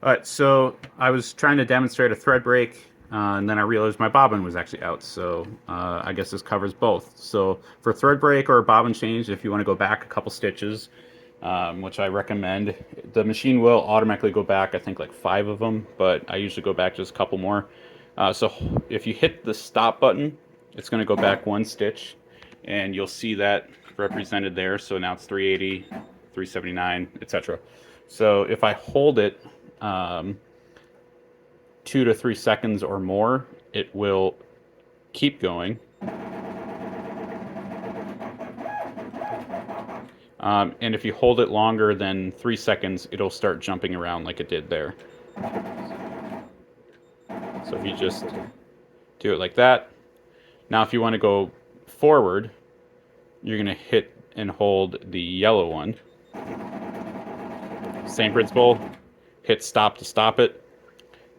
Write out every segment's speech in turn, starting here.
All right, so I was trying to demonstrate a thread break, and then I realized my bobbin was actually out. So I guess this covers both. So for thread break or a bobbin change, if you want to go back a couple stitches, which I recommend, the machine will automatically go back, I think like 5 of them, but I usually go back just a couple more. So if you hit the stop button, it's going to go back 1 stitch, and you'll see that represented there. So now it's 380, 379, etc. So if I hold it 2 to 3 seconds or more, it will keep going. And if you hold it longer than 3 seconds, it'll start jumping around like it did there. So if you just do it like that. Now if you want to go forward, you're going to hit and hold the yellow one. Same principle, hit stop to stop it.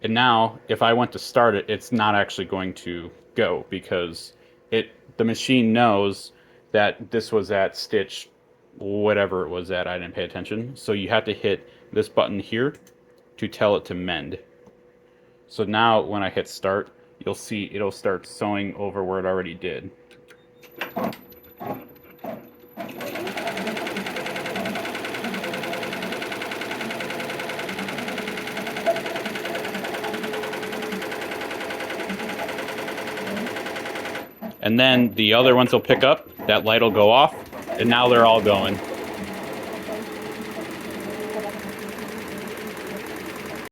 And now if I want to start it, it's not actually going to go because the machine knows that this was at stitch whatever it was at. I didn't pay attention. So you have to hit this button here to tell it to mend. So now when I hit start, you'll see it'll start sewing over where it already did. And then the other ones will pick up, that light will go off, and now they're all going.